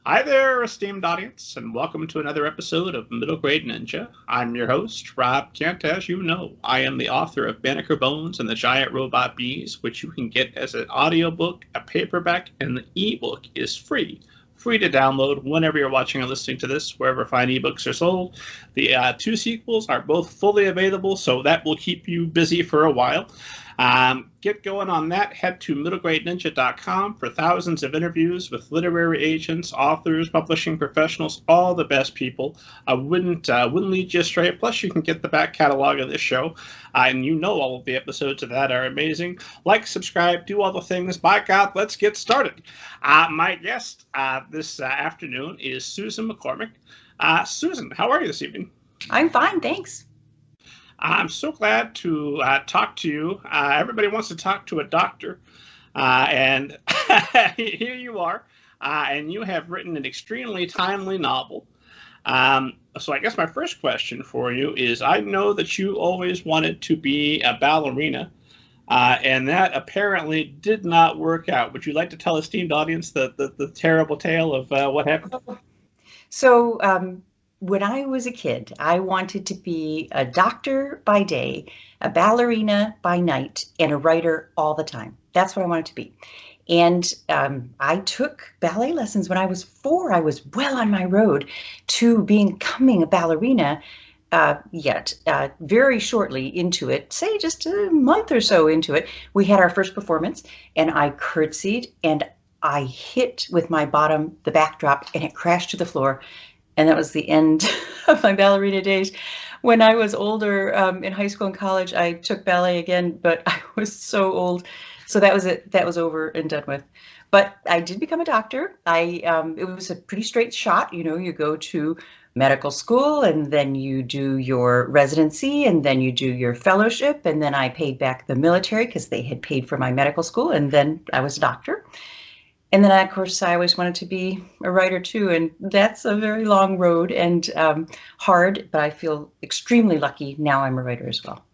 Hi there, esteemed audience, and welcome to another episode of Middle Grade Ninja. I'm your host, Rob Kent. As you know, I am the author of Banneker Bones and the Giant Robot Bees, which you can get as an audiobook, a paperback, and the ebook is free. Free to download whenever you're watching or listening to this, wherever fine ebooks are sold. The two sequels are both fully available, so that will keep you busy for a while. Get going on that. Head to middlegradeninja.com for thousands of interviews with literary agents, authors, publishing professionals, all the best people. I wouldn't lead you astray. Plus, you can get the back catalog of this show, and you know all of the episodes of that are amazing. Like, subscribe, do all the things. By God, let's get started. My guest this afternoon is Susan McCormick. Susan, how are you this evening? I'm fine, thanks. I'm so glad to talk to you. Everybody wants to talk to a doctor, and here you are, and you have written an extremely timely novel. So I guess my first question for you is, I know that you always wanted to be a ballerina, and that apparently did not work out. Would you like to tell esteemed audience the terrible tale of what happened? So when I was a kid, I wanted to be a doctor by day, a ballerina by night, and a writer all the time. That's what I wanted to be. And I took ballet lessons when I was 4. I was well on my road to becoming a ballerina, yet very shortly into it, say just a month or so into it, we had our first performance, and I curtsied, and I hit with my bottom the backdrop, and it crashed to the floor. And that was the end of my ballerina days. When I was older, in high school and college, I took ballet again, but I was so old. So that was it. That was over and done with. But I did become a doctor. It was a pretty straight shot. You know, you go to medical school, and then you do your residency, and then you do your fellowship. And then I paid back the military because they had paid for my medical school. And then I was a doctor. And then, of course, I always wanted to be a writer, too. And that's a very long road and hard, but I feel extremely lucky now I'm a writer as well.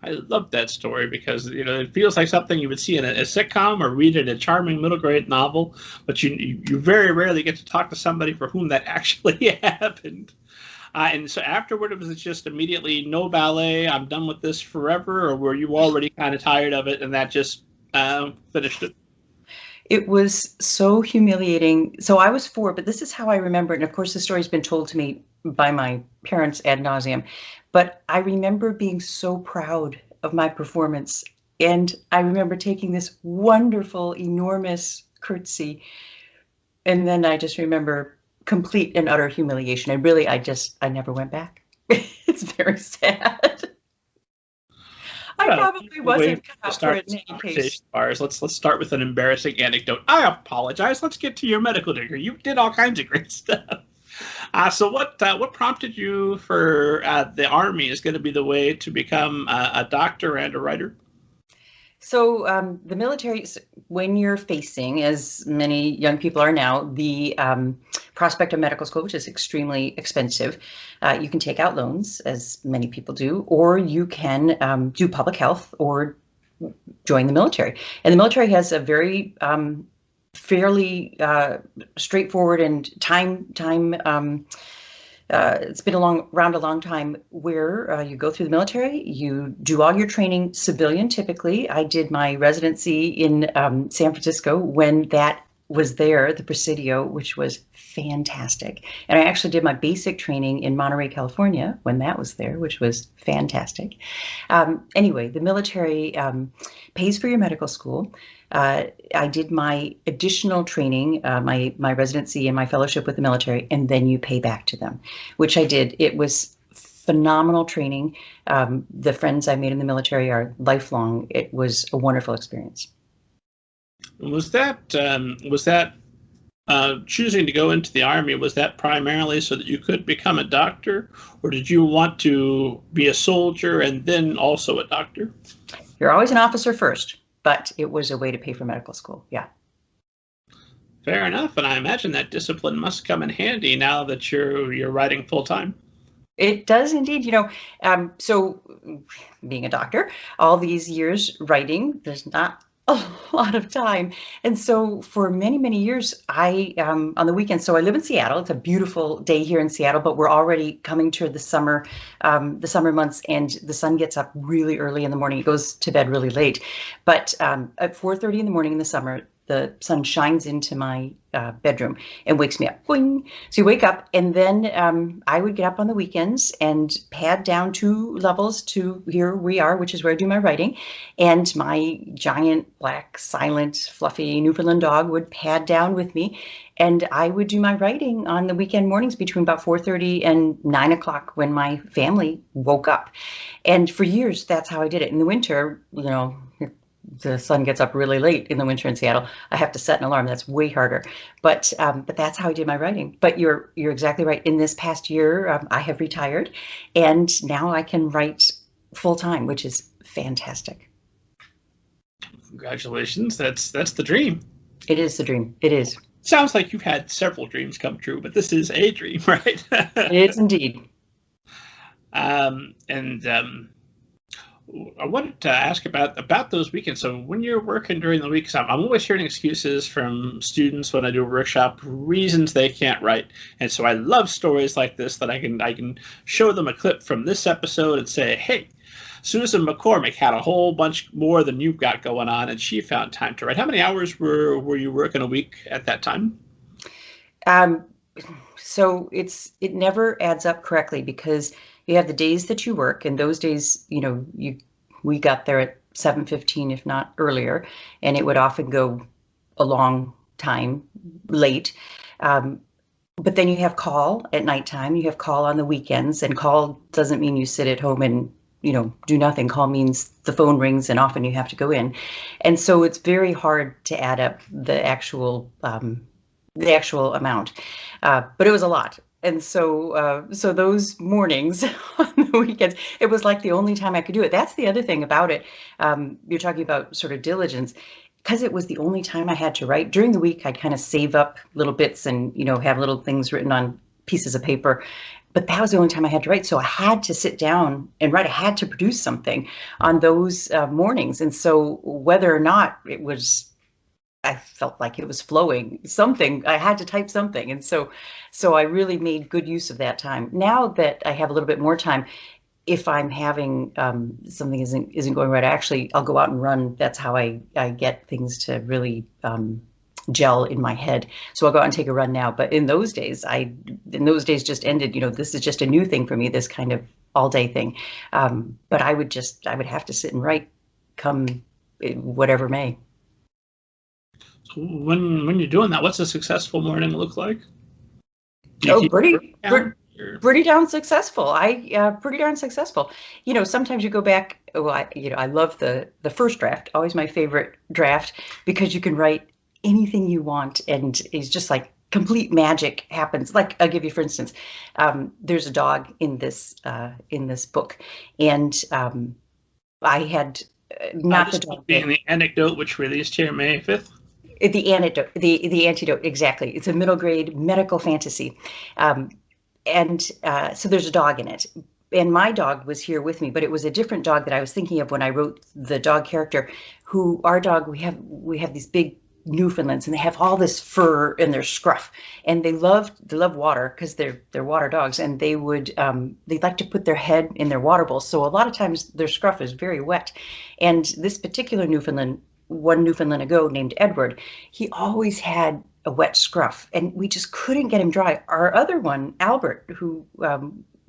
I love that story because, you know, it feels like something you would see in a sitcom or read in a charming middle grade novel, but you very rarely get to talk to somebody for whom that actually happened. And so afterward, was it just immediately no ballet, I'm done with this forever, or were you already kind of tired of it and that just finished it? It was so humiliating. So I was 4, but this is how I remember it. And of course, the story's been told to me by my parents ad nauseum. But I remember being so proud of my performance. And I remember taking this wonderful, enormous curtsy. And then I just remember complete and utter humiliation. And really, I never went back. It's very sad. I probably wasn't cut out for it in any case. Let's start with an embarrassing anecdote. I apologize. Let's get to your medical degree. You did all kinds of great stuff. So what prompted you for the Army is going to be the way to become a doctor and a writer? So the military, when you're facing, as many young people are now, the prospect of medical school, which is extremely expensive, you can take out loans, as many people do, or you can do public health or join the military. And the military has a very fairly straightforward and it's been around a long time where you go through the military, you do all your training civilian typically. I did my residency in San Francisco when that was there, the Presidio, which was fantastic. And I actually did my basic training in Monterey, California when that was there, which was fantastic. Anyway, the military pays for your medical school. I did my additional training, my residency and my fellowship with the military, and then you pay back to them, which I did. It was phenomenal training. The friends I made in the military are lifelong. It was a wonderful experience. Was that choosing to go into the Army, was that primarily so that you could become a doctor, or did you want to be a soldier and then also a doctor? You're always an officer first, but it was a way to pay for medical school. Yeah. Fair enough, and I imagine that discipline must come in handy now that you're writing full time. It does indeed. You know, so being a doctor, all these years writing, there's not a lot of time. And so for many, many years, I, on the weekends, so I live in Seattle. It's a beautiful day here in Seattle, but we're already coming to the summer months, and the sun gets up really early in the morning. It goes to bed really late. But at 4:30 in the morning in the summer, the sun shines into my bedroom and wakes me up. Boing. So you wake up, and then I would get up on the weekends and pad down 2 levels to here we are, which is where I do my writing. And my giant, black, silent, fluffy Newfoundland dog would pad down with me. And I would do my writing on the weekend mornings between about 4:30 and 9 o'clock when my family woke up. And for years, that's how I did it. In the winter, the sun gets up really late in the winter in Seattle. I have to set an alarm. That's way harder. But that's how I did my writing. But you're exactly right. In this past year, I have retired, and now I can write full time, which is fantastic. Congratulations. That's the dream. It is the dream. It is. Sounds like you've had several dreams come true, but this is a dream, right? It is indeed. I wanted to ask about those weekends. So when you're working during the week, I'm always hearing excuses from students when I do a workshop, reasons they can't write. And so I love stories like this that I can show them a clip from this episode and say, hey, Susan McCormick had a whole bunch more than you've got going on, and she found time to write. How many hours were you working a week at that time? So it never adds up correctly, because you have the days that you work, and those days, we got there at 7:15, if not earlier, and it would often go a long time late. But then you have call at nighttime, you have call on the weekends, and call doesn't mean you sit at home and do nothing. Call means the phone rings and often you have to go in. And so it's very hard to add up the actual amount. But it was a lot. And so those mornings on the weekends, it was like the only time I could do it. That's the other thing about it. You're talking about sort of diligence. Because it was the only time I had to write. During the week, I'd kind of save up little bits and, have little things written on pieces of paper. But that was the only time I had to write. So I had to sit down and write. I had to produce something on those mornings. And so whether or not I felt like it was flowing, I had to type something. And so I really made good use of that time. Now that I have a little bit more time, if I'm having something isn't going right, I'll go out and run. That's how I get things to really gel in my head. So I'll go out and take a run now. But in those days just ended. This is just a new thing for me, this kind of all day thing. But I would have to sit and write, come whatever may. So when you're doing that, what's a successful morning look like? Pretty darn successful. Pretty darn successful. Sometimes you go back. Well, I love the first draft. Always my favorite draft, because you can write anything you want, and it's just like complete magic happens. Like, I'll give you, for instance, there's a dog in this book, and I had not the dog being the Antidote, which released here May 5th. The Antidote, the Antidote, exactly. It's a middle grade medical fantasy, and so there's a dog in it. And my dog was here with me, but it was a different dog that I was thinking of when I wrote the dog character. Our dog, we have these big Newfoundlands, and they have all this fur in their scruff, and they love water because they're water dogs, and they like to put their head in their water bowl. So a lot of times their scruff is very wet. And this particular Newfoundland, one Newfoundland ago, named Edward, he always had a wet scruff, and we just couldn't get him dry. Our other one, Albert, who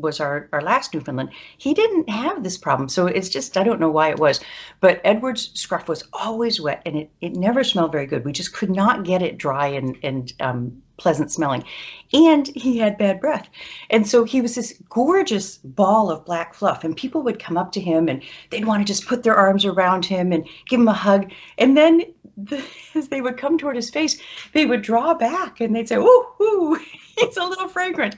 was our last Newfoundland, he didn't have this problem. So it's just, I don't know why it was, but Edward's scruff was always wet, and it never smelled very good. We just could not get it dry and pleasant smelling. And he had bad breath. And so he was this gorgeous ball of black fluff, and people would come up to him and they'd want to just put their arms around him and give him a hug. And then as they would come toward his face, they would draw back and they'd say, ooh, it's a little fragrant.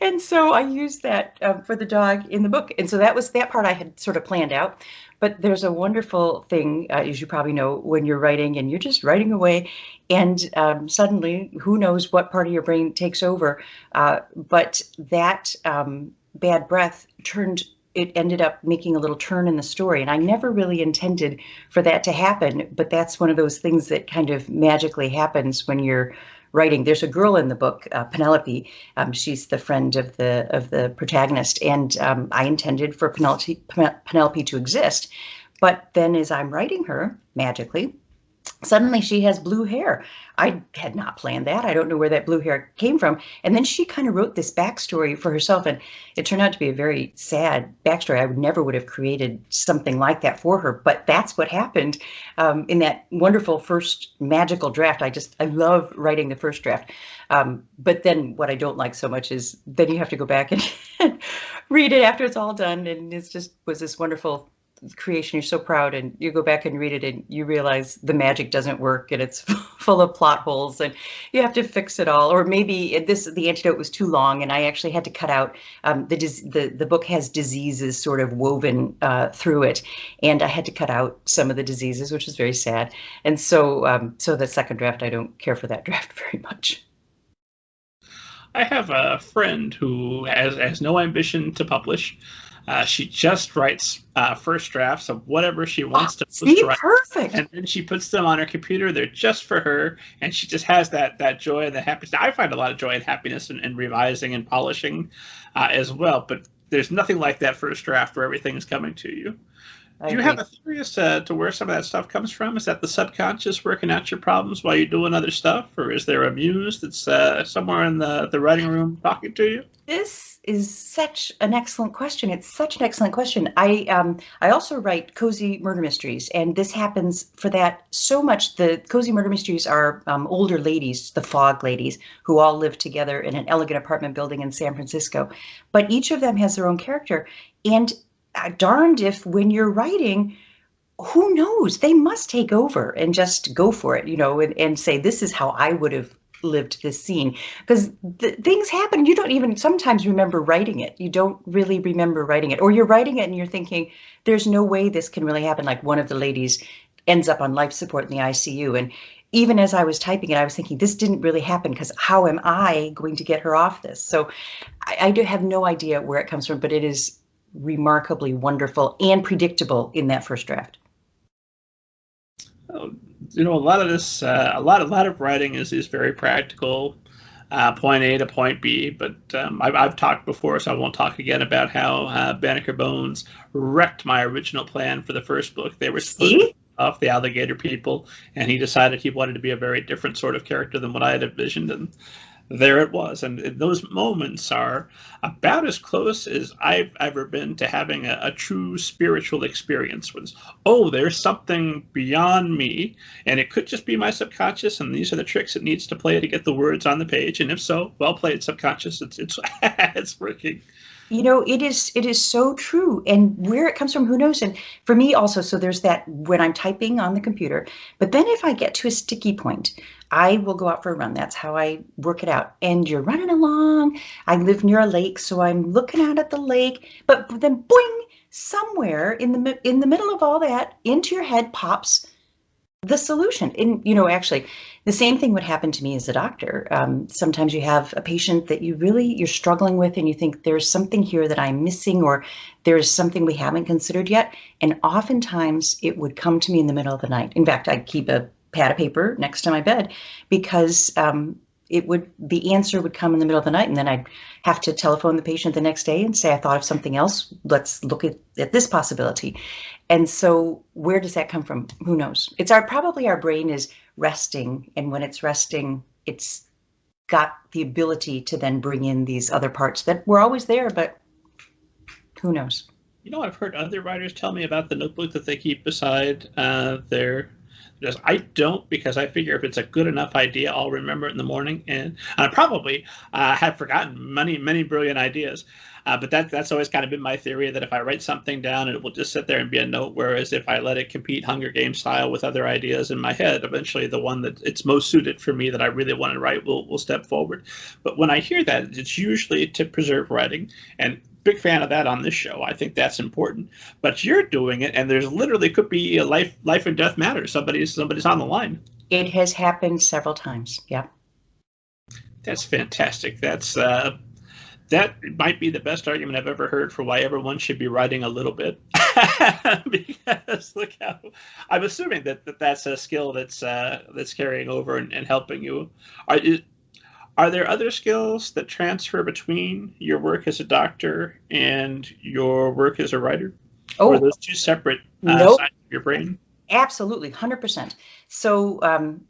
And so I used that for the dog in the book. And so that part I had sort of planned out. But there's a wonderful thing, as you probably know, when you're writing and you're just writing away, and suddenly, who knows what part of your brain takes over. But that bad breath turned it ended up making a little turn in the story. And I never really intended for that to happen, but that's one of those things that kind of magically happens when you're writing. There's a girl in the book, Penelope. She's the friend of the protagonist, and I intended for Penelope to exist. But then as I'm writing her, magically, suddenly she has blue hair. I had not planned that. I don't know where that blue hair came from. And then she kind of wrote this backstory for herself, and it turned out to be a very sad backstory. I would have created something like that for her, but that's what happened in that wonderful first magical draft. I love writing the first draft. But then what I don't like so much is then you have to go back and read it after it's all done. And it just was this wonderful creation. You're so proud, and you go back and read it and you realize the magic doesn't work and it's full of plot holes and you have to fix it all. Or maybe the antidote was too long and I actually had to cut out the book has diseases sort of woven through it, and I had to cut out some of the diseases, which is very sad. And so so the second draft, I don't care for that draft very much. I have a friend who has no ambition to publish. She just writes first drafts of whatever she wants to write. Perfect. And then she puts them on her computer. They're just for her. And she just has that joy and the happiness. I find a lot of joy and happiness in revising and polishing as well. But there's nothing like that first draft where everything is coming to you. Do you have a theory as to where some of that stuff comes from? Is that the subconscious working out your problems while you're doing other stuff? Or is there a muse that's somewhere in the writing room talking to you? This is such an excellent question. It's such an excellent question. I also write cozy murder mysteries, and this happens for that so much. The cozy murder mysteries are older ladies, the Fog ladies, who all live together in an elegant apartment building in San Francisco. But each of them has their own character. And darned if when you're writing, who knows, they must take over and just go for it, and say, this is how I would have lived this scene, because things happen. You don't even sometimes remember writing it. You don't really remember writing it, or you're writing it and you're thinking, there's no way this can really happen. Like one of the ladies ends up on life support in the ICU. And even as I was typing it, I was thinking, this didn't really happen, because how am I going to get her off this? So I do have no idea where it comes from, but it is remarkably wonderful and predictable in that first draft. A lot of this, a lot of writing is very practical, point A to point B. But I've talked before, so I won't talk again about how Banneker Bones wrecked my original plan for the first book. They were supposed to off the alligator people, and he decided he wanted to be a very different sort of character than what I had envisioned, and there it was. And those moments are about as close as I've ever been to having a true spiritual experience with, there's something beyond me, and it could just be my subconscious, and these are the tricks it needs to play to get the words on the page. And if so, well played, subconscious. It's it's working. It is so true. And where it comes from, who knows? And for me also, so there's that when I'm typing on the computer, but then if I get to a sticky point, I will go out for a run. That's how I work it out. And you're running along. I live near a lake, so I'm looking out at the lake, but then boing, somewhere in the middle of all that, into your head pops the solution. And, actually, the same thing would happen to me as a doctor. Sometimes you have a patient that you're struggling with, and you think there's something here that I'm missing, or there's something we haven't considered yet. And oftentimes it would come to me in the middle of the night. In fact, I'd keep a pad of paper next to my bed, because the answer would come in the middle of the night, and then I'd have to telephone the patient the next day and say, I thought of something else. Let's look at this possibility. And so where does that come from? Who knows? It's probably our brain is resting. And when it's resting, it's got the ability to then bring in these other parts that were always there, but who knows? I've heard other writers tell me about the notebook that they keep beside their. I don't, because I figure if it's a good enough idea, I'll remember it in the morning. And I probably have forgotten many brilliant ideas. But that's always kind of been my theory, that if I write something down, it will just sit there and be a note. Whereas if I let it compete Hunger Games style with other ideas in my head, eventually the one that it's most suited for me that I really want to write will step forward. But when I hear that, it's usually to preserve writing. And big fan of that on this show. I think that's important. But you're doing it, and there's literally could be a life and death matter. Somebody's on the line. It has happened several times. Yeah. That's fantastic. That's That might be the best argument I've ever heard for why everyone should be writing a little bit. Because look how I'm assuming that's a skill that's carrying over and helping you. Are, are there other skills that transfer between your work as a doctor and your work as a writer? Or are Oh, those two separate nope. sides of your brain? Absolutely, 100%. So,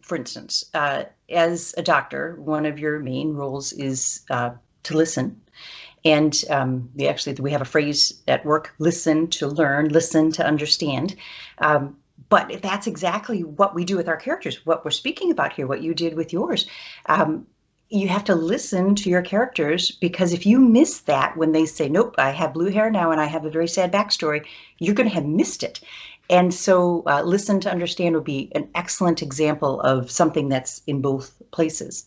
for instance, as a doctor, one of your main roles is to listen. And we have a phrase at work: listen to learn, listen to understand. But that's exactly what we do with our characters, what we're speaking about here, what you did with yours. You have to listen to your characters, because if you miss that when they say, nope, I have blue hair now and I have a very sad backstory, you're going to have missed it. And so listen to understand would be an excellent example of something that's in both places.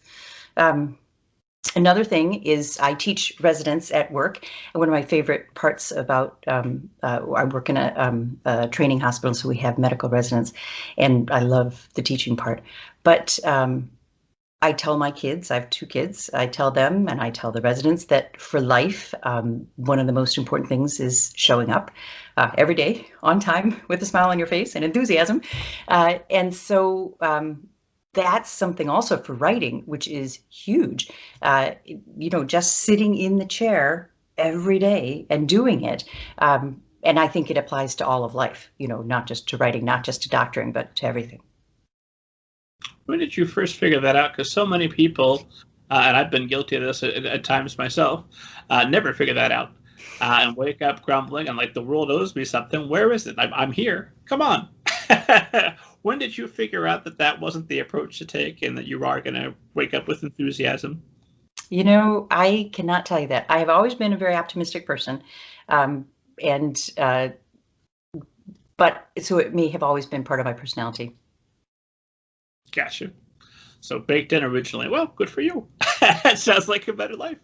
Another thing is I teach residents at work. And one of my favorite parts about I work in a training hospital, so we have medical residents, and I love the teaching part. But I tell my kids, I have 2 kids, I tell them and I tell the residents that for life, one of the most important things is showing up every day on time with a smile on your face and enthusiasm. And so that's something also for writing, which is huge. Just sitting in the chair every day and doing it. And I think it applies to all of life, not just to writing, not just to doctoring, but to everything. When did you first figure that out? Because so many people, and I've been guilty of this at times myself, never figure that out and wake up grumbling and like the world owes me something. Where is it? I'm here. Come on. When did you figure out that wasn't the approach to take and that you are going to wake up with enthusiasm? I cannot tell you that. I have always been a very optimistic person. But so it may have always been part of my personality. Gotcha. So baked in originally. Well, good for you. It sounds like a better life.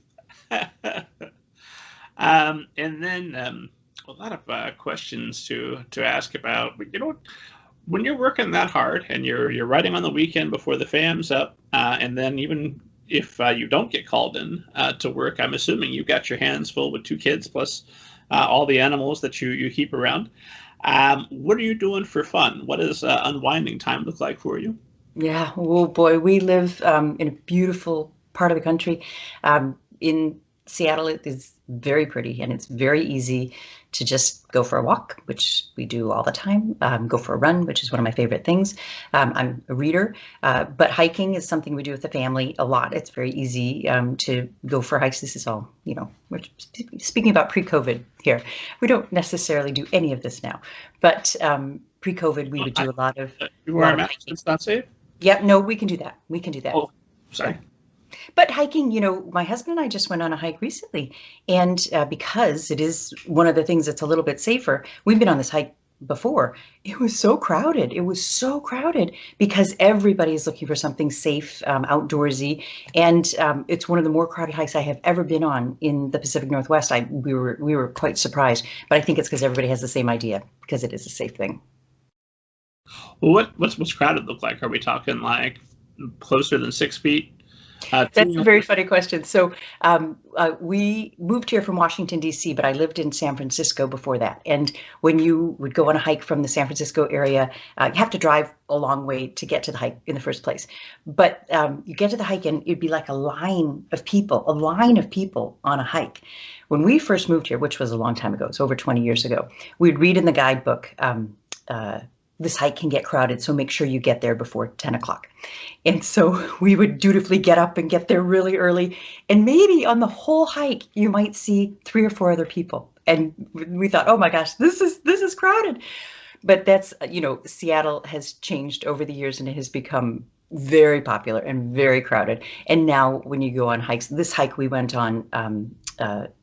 And then a lot of questions to ask about. When you're working that hard and you're writing on the weekend before the fam's up, and then even if you don't get called in to work, I'm assuming you've got your hands full with 2 kids plus all the animals that you keep around. What are you doing for fun? What does unwinding time look like for you? Yeah, oh boy, we live in a beautiful part of the country. In Seattle, it is very pretty, and it's very easy to just go for a walk, which we do all the time, go for a run, which is one of my favorite things. I'm a reader, but hiking is something we do with the family a lot. It's very easy to go for hikes. This is all, we're speaking about pre-COVID here. We don't necessarily do any of this now, but pre-COVID, we would do a lot of hiking. It's not safe? Yep, no, we can do that. We can do that. Oh, sorry. But hiking, my husband and I just went on a hike recently, and because it is one of the things that's a little bit safer, we've been on this hike before. It was so crowded. It was so crowded because everybody is looking for something safe, outdoorsy, and it's one of the more crowded hikes I have ever been on in the Pacific Northwest. We were quite surprised, but I think it's because everybody has the same idea, because it is a safe thing. Well, what's crowded look like? Are we talking like closer than 6 feet? That's a very funny question. So we moved here from Washington, D.C., but I lived in San Francisco before that. And when you would go on a hike from the San Francisco area, you have to drive a long way to get to the hike in the first place. But you get to the hike and it'd be like a line of people on a hike. When we first moved here, which was a long time ago, it's over 20 years ago, we'd read in the guidebook, this hike can get crowded, so make sure you get there before 10 o'clock. And so we would dutifully get up and get there really early. And maybe on the whole hike, you might see 3 or 4 other people. And we thought, oh my gosh, this is crowded. But that's, Seattle has changed over the years, and it has become very popular and very crowded. And now when you go on hikes, this hike we went on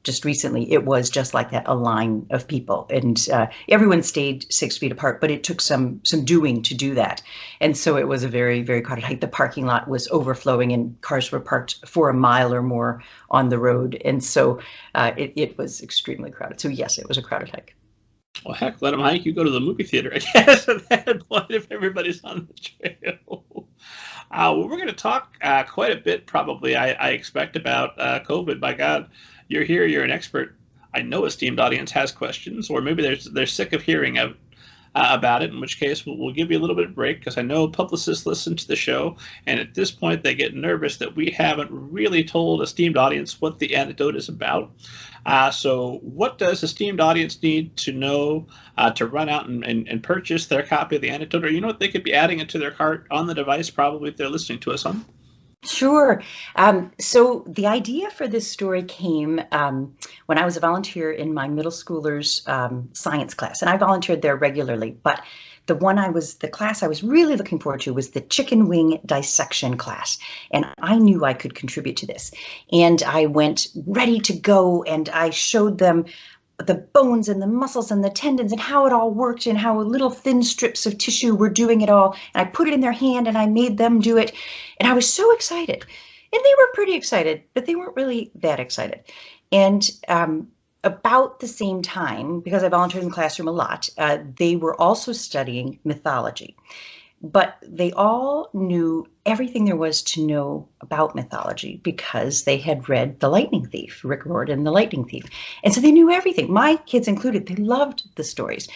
just recently, it was just like that, a line of people, and everyone stayed 6 feet apart, but it took some doing to do that. And so it was a very, very crowded hike. The parking lot was overflowing and cars were parked for a mile or more on the road. And so it was extremely crowded. So yes, it was a crowded hike. Well, heck, let them hike. You go to the movie theater, I guess, at that point if everybody's on the trail. Well, we're going to talk quite a bit, probably, I expect, about COVID. By God, you're here, you're an expert. I know esteemed audience has questions, or maybe they're sick of hearing about it, in which case we'll give you a little bit of break, because I know publicists listen to the show, and at this point they get nervous that we haven't really told esteemed audience what the antidote is about. So what does esteemed audience need to know to run out and purchase their copy of the antidote? Or you know what, they could be adding it to their cart on the device, probably, if they're listening to us on. Sure. So the idea for this story came when I was a volunteer in my middle schooler's science class, and I volunteered there regularly. But the class I was really looking forward to was the chicken wing dissection class, and I knew I could contribute to this. And I went ready to go, and I showed them the bones and the muscles and the tendons and how it all worked and how little thin strips of tissue were doing it all. And I put it in their hand and I made them do it. And I was so excited. And they were pretty excited, but they weren't really that excited. And about the same time, because I volunteered in the classroom a lot, they were also studying mythology. But they all knew everything there was to know about mythology because they had read The Lightning Thief, Rick Riordan, The Lightning Thief. And so they knew everything, my kids included. They loved the stories.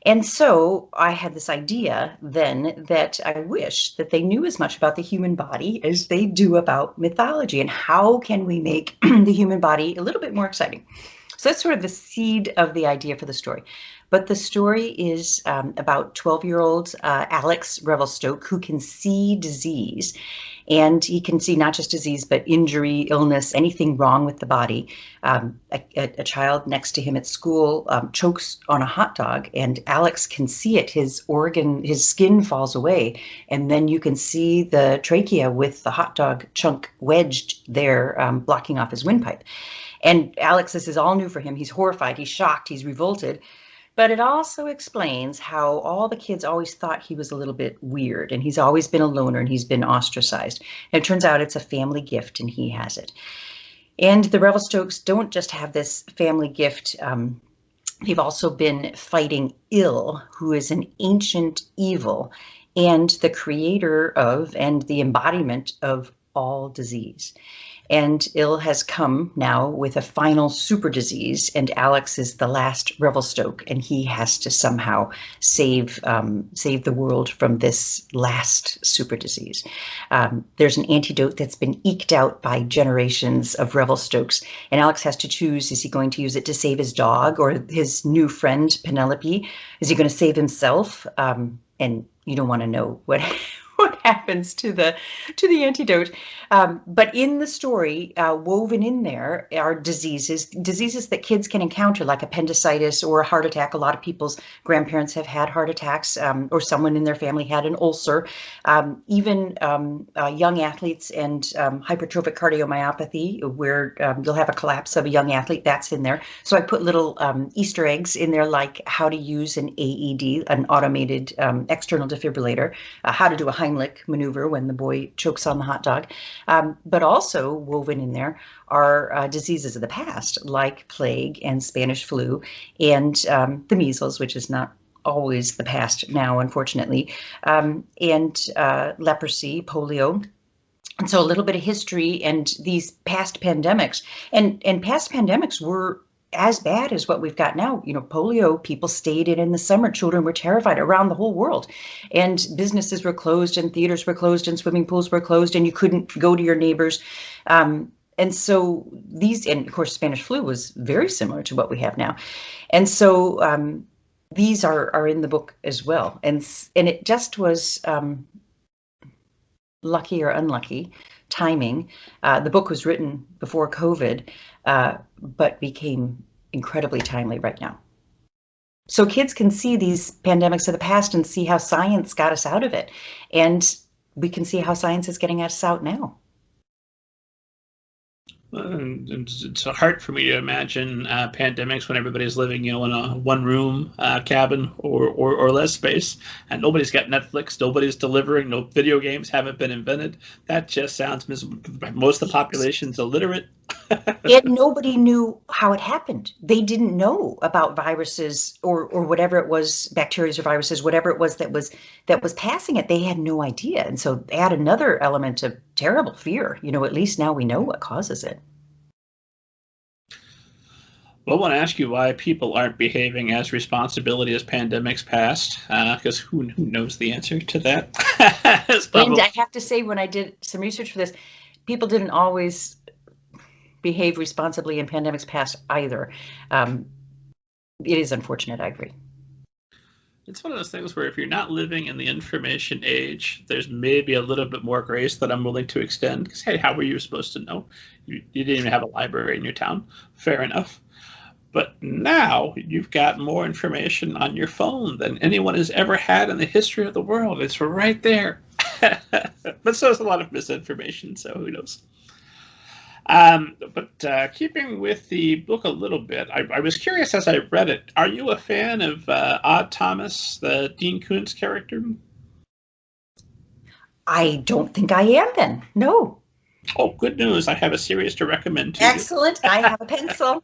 And so I had this idea then that I wish that they knew as much about the human body as they do about mythology, and how can we make the human body a little bit more exciting. So that's sort of the seed of the idea for the story. But the story is about 12-year-old Alex Revelstoke, who can see disease. And he can see not just disease, but injury, illness, anything wrong with the body. A child next to him at school chokes on a hot dog, and Alex can see it. His skin falls away. And then you can see the trachea with the hot dog chunk wedged there, blocking off his windpipe. And Alex, this is all new for him. He's horrified, he's shocked, he's revolted. But it also explains how all the kids always thought he was a little bit weird, and he's always been a loner, and he's been ostracized. And it turns out it's a family gift, and he has it. And the Revelstokes don't just have this family gift. They've also been fighting ill, who is an ancient evil and the creator of and the embodiment of all disease. And ill has come now with a final super disease, and Alex is the last Revelstoke, and he has to somehow save the world from this last super disease. There's an antidote that's been eked out by generations of Revelstokes, and Alex has to choose: is he going to use it to save his dog or his new friend Penelope? Is he going to save himself? And you don't want to know what happens to the antidote. But in the story, woven in there are diseases that kids can encounter, like appendicitis or a heart attack. A lot of people's grandparents have had heart attacks, or someone in their family had an ulcer. Even young athletes and hypertrophic cardiomyopathy, where you'll have a collapse of a young athlete, that's in there. So I put little Easter eggs in there, like how to use an AED, an automated external defibrillator, how to do a Heimlich maneuver when the boy chokes on the hot dog. But also woven in there are diseases of the past, like plague and Spanish flu, and the measles, which is not always the past now, unfortunately, and leprosy, polio. And so a little bit of history and these past pandemics. And past pandemics were as bad as what we've got now. You know, polio, people stayed in the summer. Children were terrified around the whole world. And businesses were closed, and theaters were closed, and swimming pools were closed, and you couldn't go to your neighbors. And so and of course, Spanish flu was very similar to what we have now. And so these are in the book as well. And it just was lucky or unlucky timing. The book was written before COVID, but became incredibly timely right now. So kids can see these pandemics of the past and see how science got us out of it. And we can see how science is getting us out now. And it's hard for me to imagine pandemics when everybody's living, in a one-room cabin or less space, and nobody's got Netflix, nobody's delivering, no video games haven't been invented. That just sounds miserable. Most of the population's illiterate. And nobody knew how it happened. They didn't know about viruses or whatever it was, bacteria or viruses, whatever it was that was passing it. They had no idea. And so add another element of terrible fear. At least now we know what causes it. Well, I want to ask you why people aren't behaving as responsibly as pandemics past, because who knows the answer to that? And I have to say, when I did some research for this, people didn't always behave responsibly in pandemics past either. It is unfortunate, I agree. It's one of those things where if you're not living in the information age, there's maybe a little bit more grace that I'm willing to extend. Because, hey, how were you supposed to know? You didn't even have a library in your town. Fair enough. But now you've got more information on your phone than anyone has ever had in the history of the world. It's right there. But so is a lot of misinformation, so who knows? But keeping with the book a little bit, I was curious as I read it. Are you a fan of Odd Thomas, the Dean Koontz character? I don't think I am then. No. Oh, good news. I have a series to recommend to you. Excellent. I have a pencil.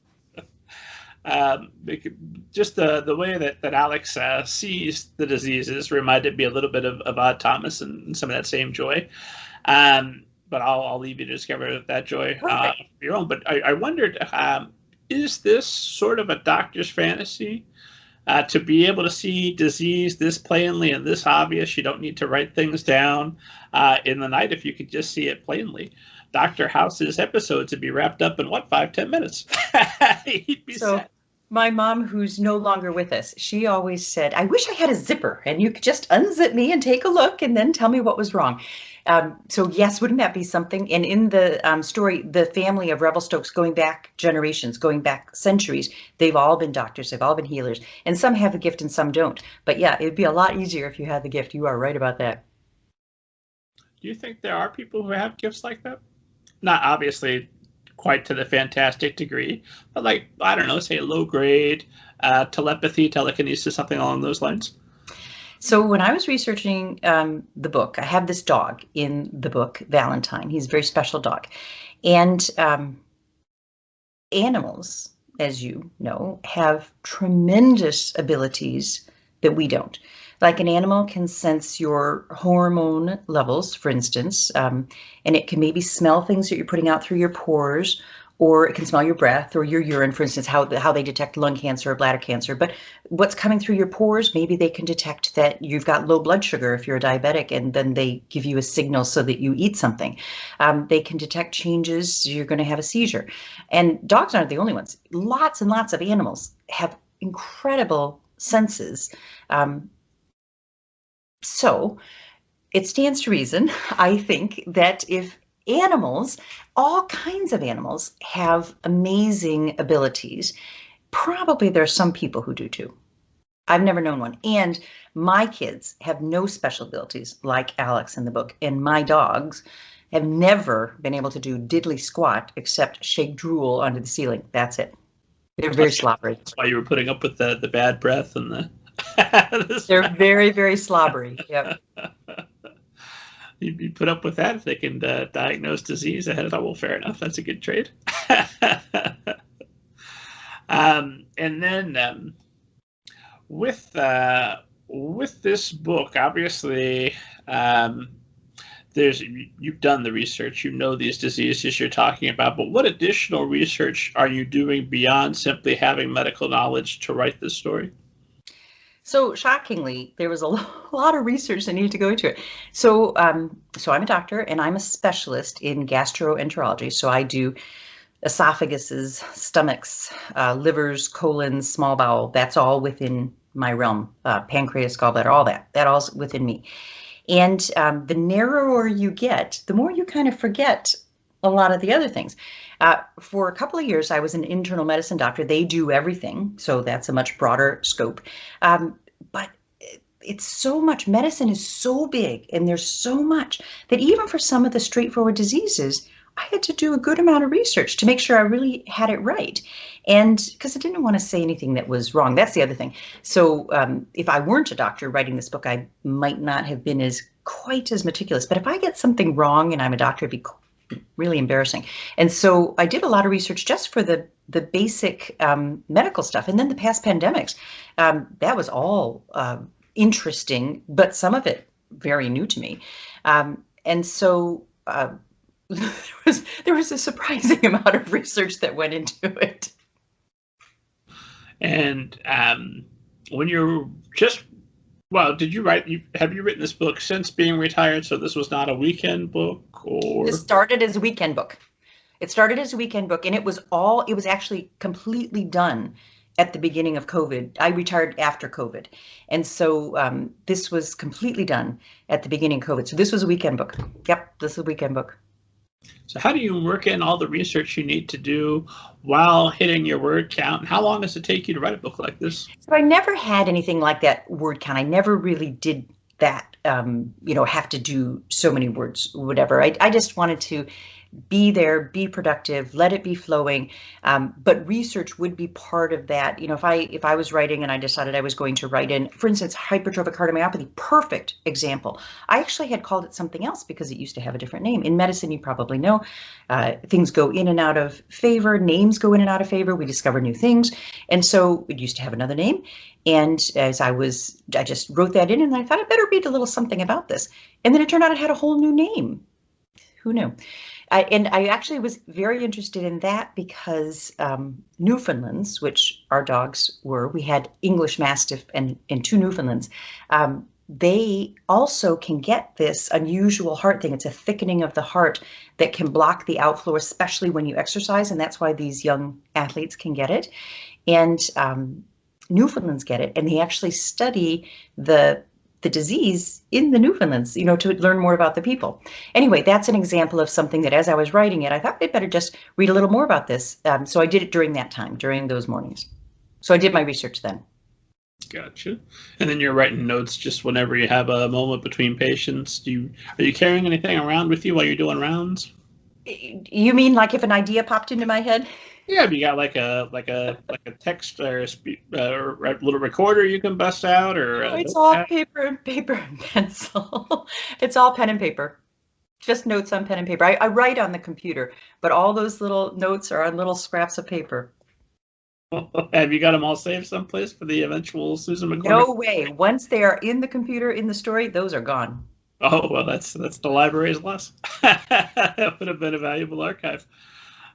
Just the way that Alex sees the diseases reminded me a little bit of Odd Thomas and some of that same joy. But I'll leave you to discover that joy of your own. But I wondered, is this sort of a doctor's fantasy to be able to see disease this plainly and this obvious? You don't need to write things down in the night if you could just see it plainly. Dr. House's episodes would be wrapped up in 5-10 minutes. He'd be set. My mom, who's no longer with us, she always said, I wish I had a zipper and you could just unzip me and take a look and then tell me what was wrong. So yes, wouldn't that be something? And in the story, the family of Revelstokes, going back generations, going back centuries, they've all been doctors, they've all been healers, and some have the gift and some don't. But yeah, it'd be a lot easier if you had the gift. You are right about that. Do you think there are people who have gifts like that? Not obviously quite to the fantastic degree, but like, I don't know, say low grade telepathy, telekinesis, something along those lines. So when I was researching the book, I have this dog in the book, Valentine. He's a very special dog. And animals, as you know, have tremendous abilities that we don't. Like an animal can sense your hormone levels, for instance, and it can maybe smell things that you're putting out through your pores, or it can smell your breath or your urine, for instance, how they detect lung cancer or bladder cancer. But what's coming through your pores, maybe they can detect that you've got low blood sugar if you're a diabetic, and then they give you a signal so that you eat something. They can detect changes, you're going to have a seizure. And dogs aren't the only ones. Lots and lots of animals have incredible senses. So it stands to reason, I think, that if animals, all kinds of animals, have amazing abilities, probably there are some people who do too. I've never known one. And my kids have no special abilities like Alex in the book. And my dogs have never been able to do diddly squat except shake drool onto the ceiling. That's it. They're very slobbery. That's why you were putting up with the bad breath and the... They're very, very slobbery. Yep. You put up with that if they can diagnose disease ahead of time. Well, fair enough. That's a good trade. And then with this book, obviously, you've done the research. You know these diseases you're talking about. But what additional research are you doing beyond simply having medical knowledge to write this story? So shockingly, there was a lot of research that needed to go into it. So I'm a doctor and I'm a specialist in gastroenterology. So I do esophaguses, stomachs, livers, colons, small bowel. That's all within my realm. Pancreas, gallbladder, all that. That all's within me. And the narrower you get, the more you kind of forget a lot of the other things. For a couple of years, I was an internal medicine doctor. They do everything, so that's a much broader scope. But it's so much, medicine is so big, and there's so much that even for some of the straightforward diseases, I had to do a good amount of research to make sure I really had it right. And because I didn't want to say anything that was wrong. That's the other thing. So if I weren't a doctor writing this book, I might not have been quite as meticulous. But if I get something wrong and I'm a doctor, it'd be really embarrassing. And so I did a lot of research just for the basic medical stuff. And then the past pandemics, that was all interesting, but some of it very new to me. And so there was a surprising amount of research that went into it. And when you're did you have you written this book since being retired? So this was not a weekend book, or? This started as a weekend book. It started as a weekend book, and it was actually completely done at the beginning of COVID. I retired after COVID. And so this was completely done at the beginning of COVID. So this was a weekend book. Yep, this is a weekend book. So how do you work in all the research you need to do while hitting your word count? How long does it take you to write a book like this? So I never had anything like that word count. I never really did that, have to do so many words, whatever. I just wanted to be there, be productive, let it be flowing. But research would be part of that. If I was writing and I decided I was going to write in, for instance, hypertrophic cardiomyopathy, perfect example. I actually had called it something else because it used to have a different name. In medicine, you probably know, things go in and out of favor, names go in and out of favor. We discover new things. And so it used to have another name. And as I just wrote that in and I thought I better read a little something about this. And then it turned out it had a whole new name. Who knew? And I actually was very interested in that because Newfoundlands, which our dogs were, we had English Mastiff and 2 Newfoundlands, they also can get this unusual heart thing. It's a thickening of the heart that can block the outflow, especially when you exercise, and that's why these young athletes can get it. And Newfoundlands get it, and they actually study the disease in the Newfoundlands, to learn more about the people. Anyway, that's an example of something that as I was writing it, I thought I'd better just read a little more about this. So I did it during that time, during those mornings. So I did my research then. Gotcha. And then you're writing notes just whenever you have a moment between patients. Are you carrying anything around with you while you're doing rounds? You mean like if an idea popped into my head? Yeah, if you got like a text or a little recorder you can bust out, or it's all paper and pencil. It's all pen and paper. Just notes on pen and paper. I write on the computer, but all those little notes are on little scraps of paper. Have you got them all saved someplace for the eventual Susan McCormick? No way. Once they are in the computer, in the story, those are gone. Oh, well, that's the library's loss. That would have been a valuable archive.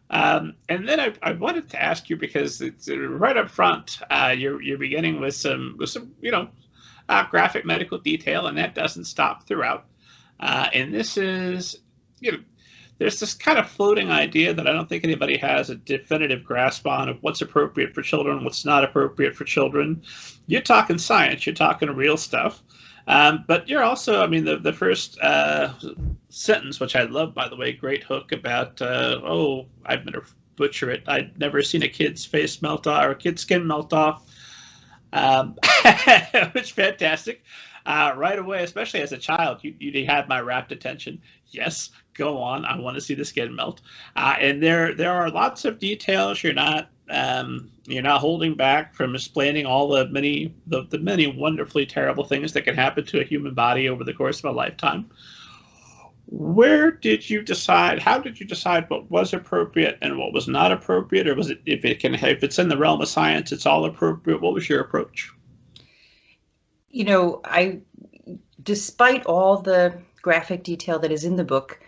And then I wanted to ask you, because it's right up front, you're beginning with some graphic medical detail, and that doesn't stop throughout. And this is, there's this kind of floating idea that I don't think anybody has a definitive grasp on of what's appropriate for children, what's not appropriate for children. You're talking science, you're talking real stuff. But you're also, the first sentence, which I love, by the way, great hook about, I'm going to butcher it. I'd never seen a kid's face melt off, or a kid's skin melt off, which is fantastic. Right away, especially as a child, you had my rapt attention. Yes, go on. I want to see the skin melt. And there are lots of details. You're not holding back from explaining all the many wonderfully terrible things that can happen to a human body over the course of a lifetime. How did you decide what was appropriate and what was not appropriate? Or was it, if it's in the realm of science, it's all appropriate? What was your approach? Despite all the graphic detail that is in the book,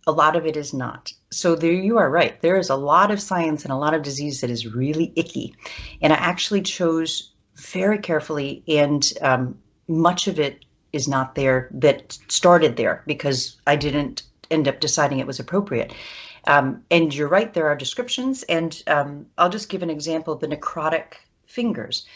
a lot of it is not. So there you are right. There is a lot of science and a lot of disease that is really icky. And I actually chose very carefully, and much of it is not there that started there because I didn't end up deciding it was appropriate. And you're right, there are descriptions, and I'll just give an example, the necrotic fingers.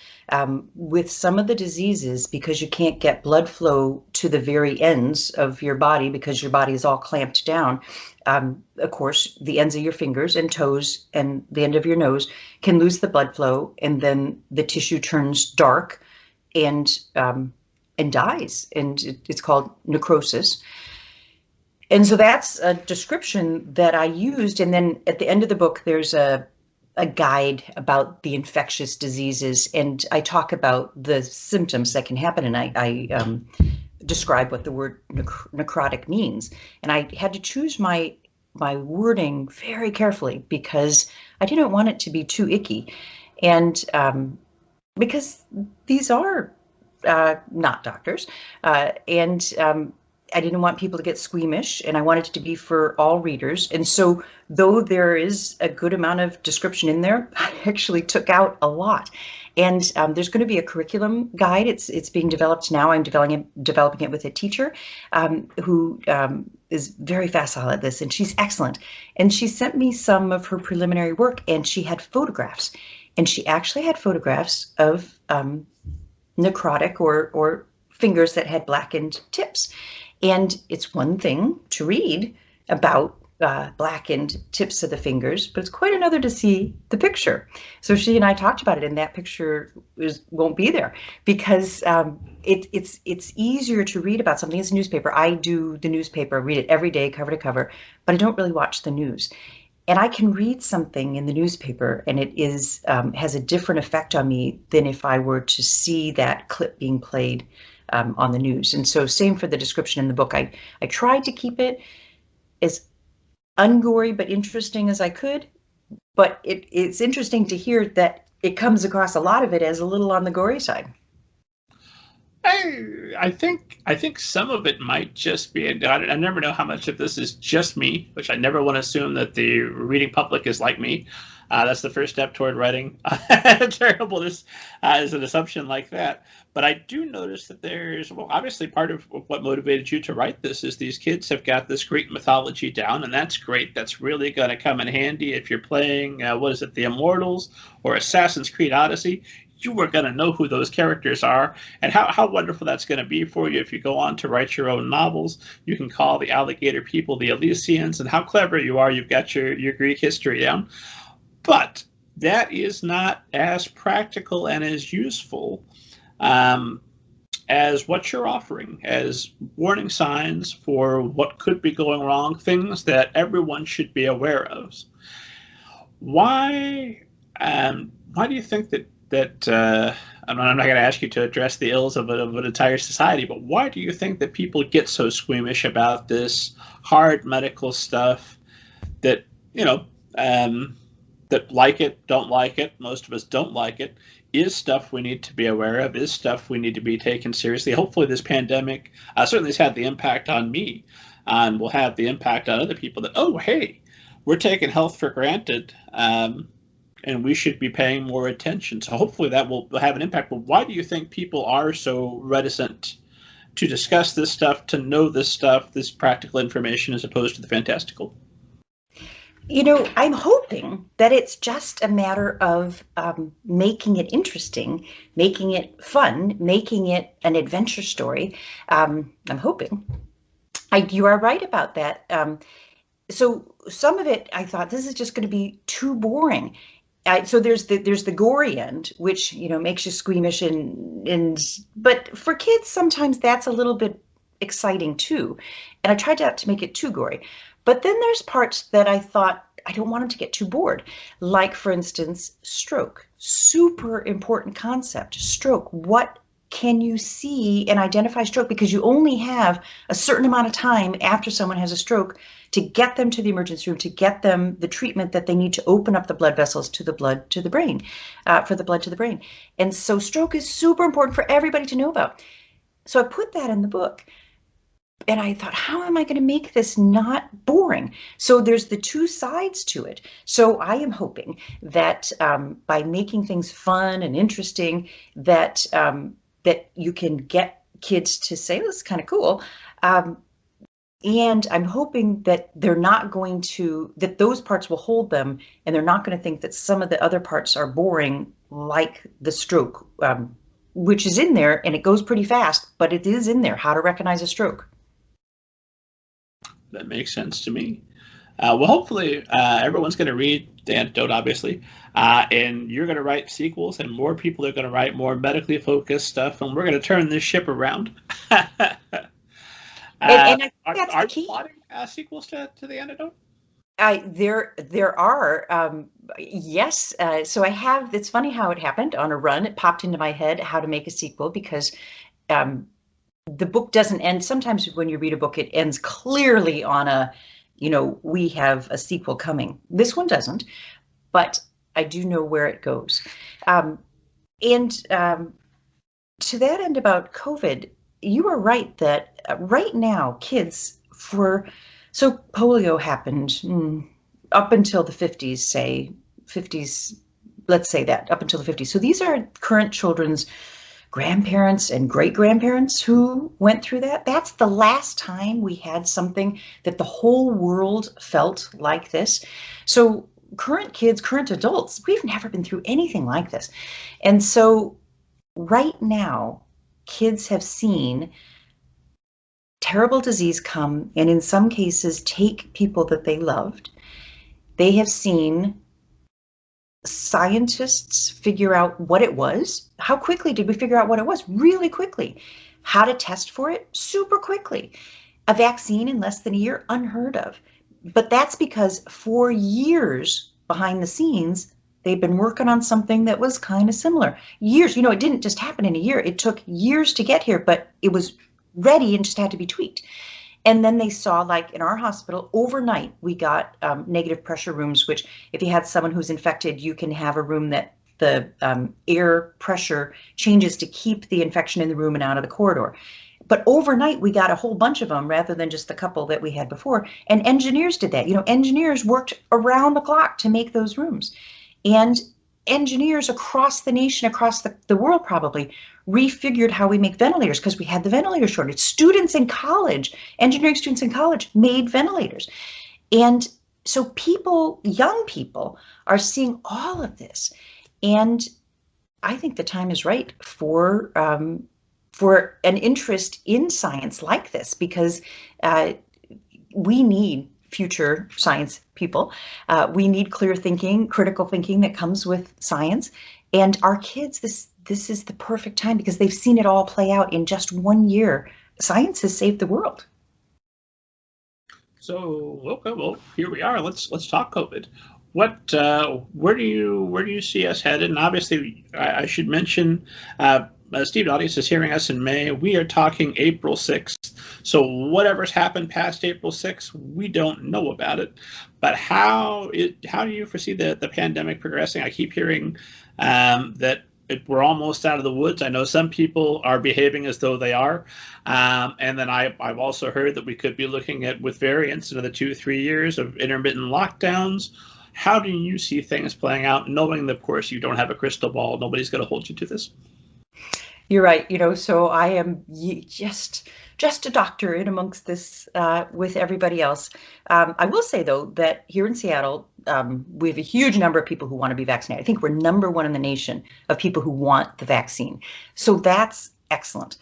With some of the diseases, because you can't get blood flow to the very ends of your body because your body is all clamped down, of course, the ends of your fingers and toes and the end of your nose can lose the blood flow, and then the tissue turns dark and dies, and it's called necrosis. And so that's a description that I used. And then at the end of the book, there's a guide about the infectious diseases. And I talk about the symptoms that can happen. And I describe what the word necrotic means. And I had to choose my wording very carefully because I didn't want it to be too icky. And because these are not doctors, and I didn't want people to get squeamish, and I wanted it to be for all readers. And so though there is a good amount of description in there, I actually took out a lot. And there's going to be a curriculum guide. It's being developed now. I'm developing it with a teacher who is very facile at this, and she's excellent. And she sent me some of her preliminary work, and she had photographs. And she actually had photographs of necrotic or fingers that had blackened tips. And it's one thing to read about blackened tips of the fingers, but it's quite another to see the picture. So she and I talked about it, and that picture won't be there because it's easier to read about something as a newspaper. I do the newspaper, read it every day, cover to cover, but I don't really watch the news. And I can read something in the newspaper, and it is has a different effect on me than if I were to see that clip being played on the news. And so same for the description in the book. I tried to keep it as ungory but interesting as I could, but it's interesting to hear that it comes across a lot of it as a little on the gory side. I think some of it might just be, I never know how much of this is just me, which I never want to assume that the reading public is like me. That's the first step toward writing terribleness, is an assumption like that. But I do notice that there's, well, obviously part of what motivated you to write this is these kids have got this Greek mythology down, and that's great. That's really going to come in handy if you're playing, the Immortals or Assassin's Creed Odyssey. You are going to know who those characters are, and how wonderful that's going to be for you if you go on to write your own novels. You can call the alligator people the Elysians, and how clever you are. You've got your Greek history down. But that is not as practical and as useful as what you're offering as warning signs for what could be going wrong, things that everyone should be aware of. Why do you think that I'm not going to ask you to address the ills of an entire society, but why do you think that people get so squeamish about this hard medical stuff that, that like it, don't like it, most of us don't like it, is stuff we need to be aware of, is stuff we need to be taken seriously? Hopefully this pandemic certainly has had the impact on me and will have the impact on other people that, oh, hey, we're taking health for granted, and we should be paying more attention. So hopefully that will have an impact. But why do you think people are so reticent to discuss this stuff, to know this stuff, this practical information, as opposed to the fantastical? I'm hoping that it's just a matter of making it interesting, making it fun, making it an adventure story. I'm hoping. You are right about that. So some of it, I thought, this is just going to be too boring. So there's the gory end, which makes you squeamish, but for kids sometimes that's a little bit exciting too. And I tried not to make it too gory. But then there's parts that I thought I don't want them to get too bored. Like, for instance, stroke. Super important concept. Stroke. What can you see and identify stroke? Because you only have a certain amount of time after someone has a stroke to get them to the emergency room, to get them the treatment that they need to open up the blood vessels to the blood to the brain, for the blood to the brain. And so stroke is super important for everybody to know about. So I put that in the book. And I thought, how am I going to make this not boring? So there's the two sides to it. So I am hoping that by making things fun and interesting, that that you can get kids to say, this is kind of cool. And I'm hoping that they're not going to, that those parts will hold them, and they're not going to think that some of the other parts are boring, like the stroke, which is in there, and it goes pretty fast, but it is in there, how to recognize a stroke. That makes sense to me. Well, hopefully everyone's going to read the Antidote, obviously, and you're going to write sequels, and more people are going to write more medically focused stuff, and we're going to turn this ship around. And I think Are, that's the are you key. plotting sequels to the Antidote? There are, yes. So I have, it's funny how it happened on a run. It popped into my head how to make a sequel because um, the book doesn't end. Sometimes when you read a book, it ends clearly on a, we have a sequel coming. This one doesn't, but I do know where it goes. And to that end about COVID, you are right that right now, kids so polio happened up until the 50s, say 50s, let's say that up until the 50s. So these are current children's grandparents and great grandparents who went through that. That's the last time we had something that the whole world felt like this. So current kids, current adults, we've never been through anything like this. And so right now, kids have seen terrible disease come and in some cases take people that they loved. They have seen scientists figure out what it was. How quickly did we figure out what it was? Really quickly. How to test for it? Super quickly. A vaccine in less than a year? Unheard of. But that's because for years behind the scenes, they've been working on something that was kind of similar. Years, it didn't just happen in a year. It took years to get here, but it was ready and just had to be tweaked. And then they saw, like in our hospital, overnight, we got negative pressure rooms, which if you had someone who's infected, you can have a room that the air pressure changes to keep the infection in the room and out of the corridor. But overnight, we got a whole bunch of them rather than just the couple that we had before. And engineers did that. Engineers worked around the clock to make those rooms. And engineers across the nation, across the world probably, refigured how we make ventilators because we had the ventilator shortage. Students in college, engineering students in college, made ventilators. And so people, young people, are seeing all of this. And I think the time is right for an interest in science like this because we need future science people. We need clear thinking, critical thinking that comes with science. And our kids, this is the perfect time because they've seen it all play out in just 1 year. Science has saved the world. So, okay, well, here we are. Let's talk COVID. Where do you see us headed? And obviously, I should mention, Steve Audience is hearing us in May. We are talking April 6th. So whatever's happened past April 6th, we don't know about it. But how do you foresee the pandemic progressing? I keep hearing that we're almost out of the woods. I know some people are behaving as though they are. And then I've also heard that we could be looking at, with variants, another 2-3 years of intermittent lockdowns. How do you see things playing out, knowing that, of course, you don't have a crystal ball? Nobody's going to hold you to this. You're right. So I am just a doctor in amongst this with everybody else. I will say, though, that here in Seattle, we have a huge number of people who want to be vaccinated. I think we're number one in the nation of people who want the vaccine. So that's excellent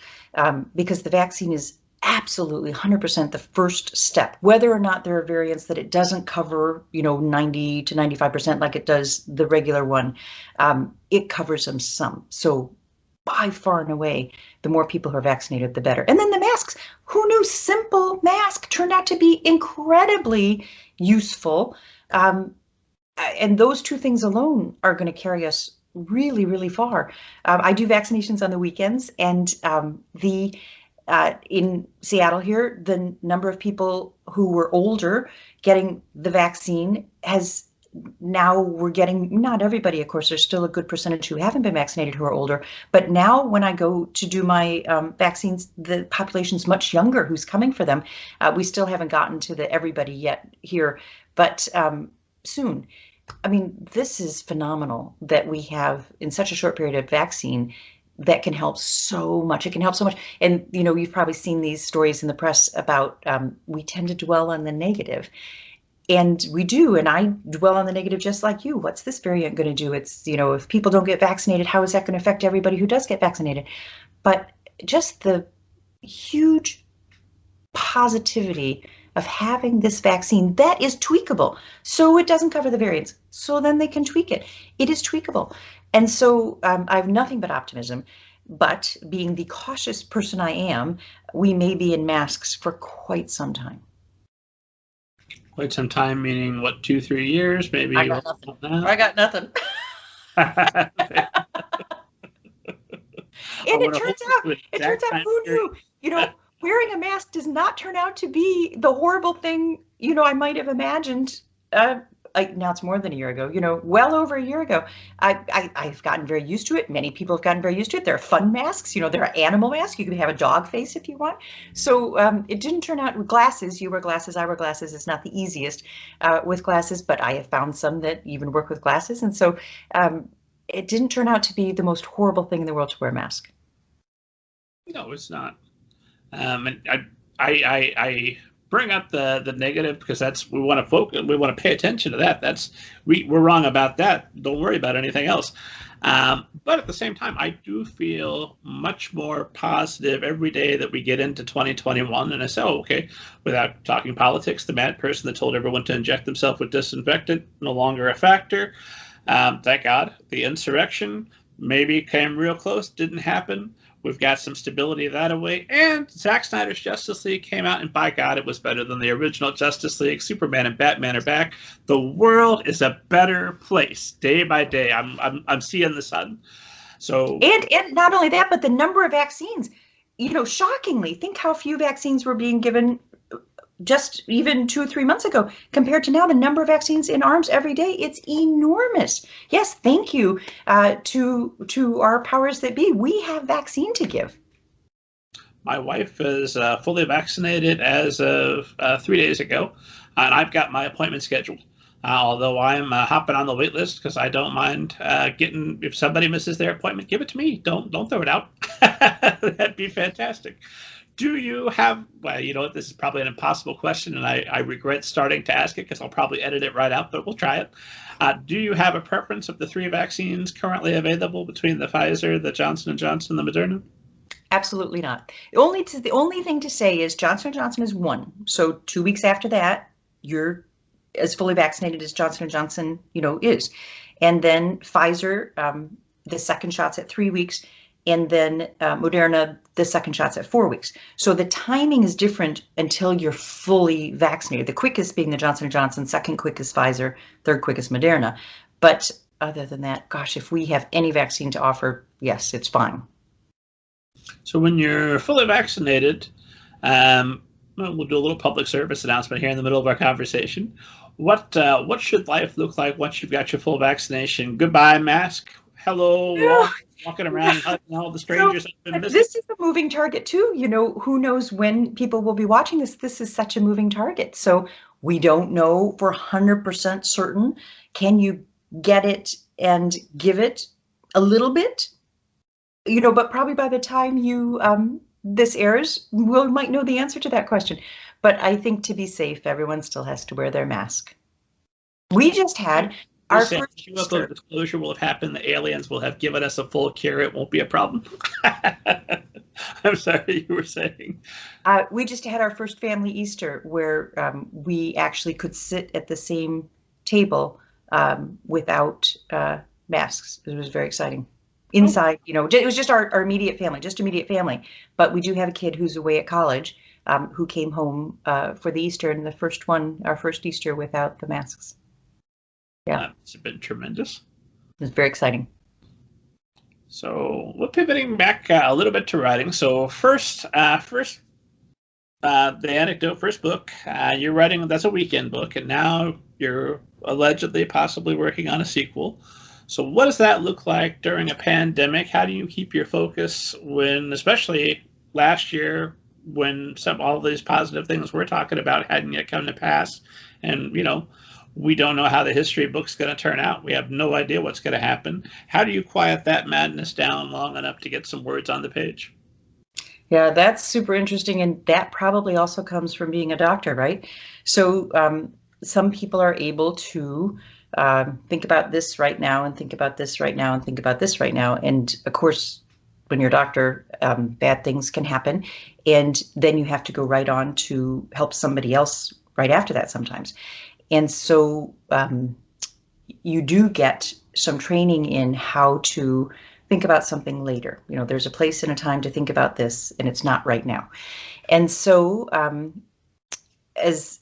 because the vaccine is absolutely 100% the first step. Whether or not there are variants that it doesn't cover, 90 to 95% like it does the regular one, it covers them some. So by far and away, the more people who are vaccinated, the better. And then the masks. Who knew simple mask turned out to be incredibly useful? And those two things alone are going to carry us really, really far. I do vaccinations on the weekends, and in Seattle here, the number of people who were older getting the vaccine has now we're getting, not everybody, of course, there's still a good percentage who haven't been vaccinated who are older, but now when I go to do my vaccines, the population's much younger who's coming for them. We still haven't gotten to the everybody yet here, but soon. I mean, this is phenomenal that we have in such a short period of vaccine that can help so much. It can help so much. And, you've probably seen these stories in the press about we tend to dwell on the negative. And we do, and I dwell on the negative just like you. What's this variant going to do? It's, if people don't get vaccinated, how is that going to affect everybody who does get vaccinated? But just the huge positivity of having this vaccine that is tweakable. So it doesn't cover the variants. So then they can tweak it. It is tweakable. And so I have nothing but optimism. But being the cautious person I am, we may be in masks for quite some time. Quite some time, meaning what, 2-3 years, maybe? I got nothing. I got nothing. And it turns out, who knew? You know, wearing a mask does not turn out to be the horrible thing, you know, I might have imagined. Now it's more than a year ago, you know, well over a year ago. I've gotten very used to it. Many people have gotten very used to it. There are fun masks, you know, there are animal masks. You can have a dog face if you want. So it didn't turn out with glasses. You wear glasses, I wear glasses. It's not the easiest with glasses, but I have found some that even work with glasses. And so it didn't turn out to be the most horrible thing in the world to wear a mask. No, it's not. And I bring up the negative because that's, we want to focus, we want to pay attention to that. We're wrong about that. Don't worry about anything else. But at the same time, I do feel much more positive every day that we get into 2021. And I say, oh, okay, without talking politics, the mad person that told everyone to inject themselves with disinfectant, no longer a factor. Thank God. The insurrection maybe came real close, didn't happen. We've got some stability that way. And Zack Snyder's Justice League came out, and by God, it was better than the original Justice League. Superman and Batman are back. The world is a better place day by day. I'm seeing the sun. So and not only that, but the number of vaccines. You know, shockingly, think how few vaccines were being given just even 2 or 3 months ago compared to now. The number of vaccines in arms every day, it's enormous. Yes, thank you to our powers that be. We have vaccine to give. My wife is fully vaccinated as of 3 days ago, and I've got my appointment scheduled. Although I'm hopping on the wait list because I don't mind getting, if somebody misses their appointment, give it to me. Don't throw it out. That'd be fantastic. Do you have, well, you know what, this is probably an impossible question, and I regret starting to ask it because I'll probably edit it right out, but we'll try it. Do you have a preference of the 3 vaccines currently available between the Pfizer, the Johnson & Johnson, and the Moderna? Absolutely not. The only thing to say is Johnson & Johnson is 1. So 2 weeks after that, you're as fully vaccinated as Johnson & Johnson, you know, is. And then Pfizer, the second shot's at 3 weeks. And then Moderna, the second shot's at 4 weeks. So the timing is different until you're fully vaccinated. The quickest being the Johnson & Johnson, second quickest Pfizer, third quickest Moderna. But other than that, gosh, if we have any vaccine to offer, yes, it's fine. So when you're fully vaccinated, we'll do a little public service announcement here in the middle of our conversation. What should life look like once you've got your full vaccination? Goodbye, mask. Hello, walking around, hugging all the strangers. So, this is a moving target too. You know, who knows when people will be watching this? This is such a moving target. So we don't know for 100% certain. Can you get it and give it a little bit? You know, but probably by the time you this airs, we might know the answer to that question. But I think to be safe, everyone still has to wear their mask. We just had our first disclosure will have happened. The aliens will have given us a full cure. It won't be a problem. I'm sorry, you were saying. We just had our first family Easter where we actually could sit at the same table without masks. It was very exciting. Inside, you know, it was just our immediate family, But we do have a kid who's away at college who came home for the Easter, and our first Easter without the masks. Yeah. It's been tremendous. It was very exciting. So we're pivoting back a little bit to writing. So first, the Antidote, first book, you're writing, that's a weekend book, and now you're allegedly possibly working on a sequel. So what does that look like during a pandemic? How do you keep your focus when, especially last year, when all of these positive things we're talking about hadn't yet come to pass? And, you know, we don't know how the history book's going to turn out. We have no idea what's going to happen. How do you quiet that madness down long enough to get some words on the page? Yeah, that's super interesting. And that probably also comes from being a doctor, right? So some people are able to think about this right now and think about this right now and think about this right now. And of course, when you're a doctor, bad things can happen. And then you have to go right on to help somebody else right after that sometimes. And so you do get some training in how to think about something later. You know, there's a place and a time to think about this, and it's not right now. And so as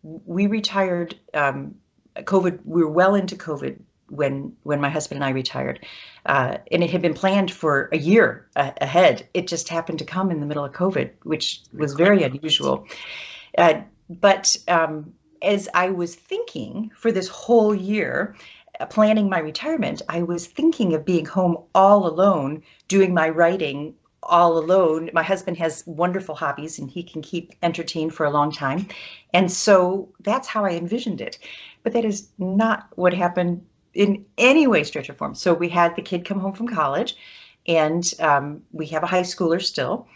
we retired, COVID, we were well into COVID when my husband and I retired, and it had been planned for a year ahead. It just happened to come in the middle of COVID, which was very unusual. But as I was thinking for this whole year, planning my retirement, I was thinking of being home all alone, doing my writing all alone. My husband has wonderful hobbies and he can keep entertained for a long time. And so that's how I envisioned it. But that is not what happened in any way, stretch, or form. So we had the kid come home from college, and we have a high schooler still,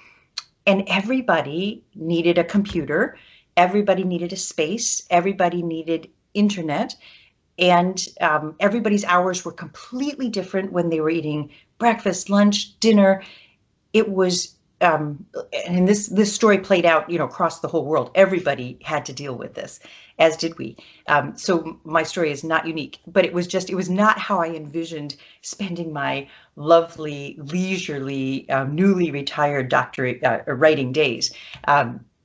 and everybody needed a computer. Everybody needed a space. Everybody needed internet. And everybody's hours were completely different when they were eating breakfast, lunch, dinner. It was, and this story played out, you know, across the whole world. Everybody had to deal with this, as did we. So my story is not unique, but it was not how I envisioned spending my lovely, leisurely, newly retired doctorate writing days.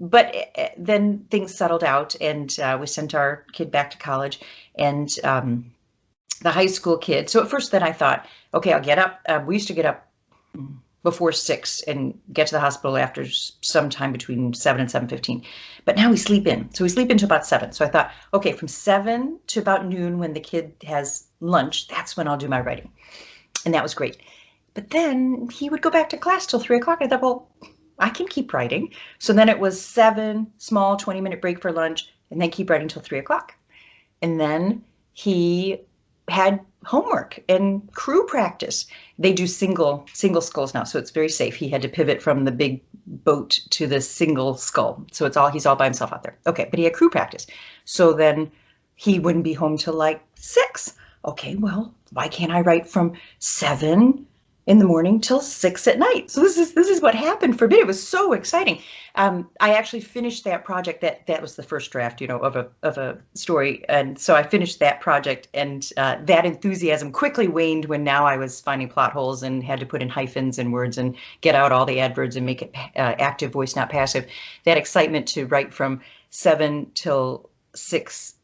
But then things settled out, and we sent our kid back to college, and the high school kid. So at first then I thought, okay, I'll get up. We used to get up before 6 and get to the hospital after sometime between 7 and 7:15. But now we sleep in. So we sleep into about 7. So I thought, okay, from 7 to about noon when the kid has lunch, that's when I'll do my writing. And that was great. But then he would go back to class till 3 o'clock. I thought, well, I can keep writing. So then it was 7, small 20-minute break for lunch, and then keep writing till 3 o'clock. And then he had homework and crew practice. They do single skulls now, so it's very safe. He had to pivot from the big boat to the single skull. So he's all by himself out there. Okay, but he had crew practice. So then he wouldn't be home till like 6. Okay, well, why can't I write from 7 in the morning till 6 at night? So this is what happened for me. It was so exciting. I actually finished that project. That was the first draft, you know, of a story, and so I finished that project, and that enthusiasm quickly waned when now I was finding plot holes and had to put in hyphens and words and get out all the adverbs and make it active voice, not passive. That excitement to write from 7 till 6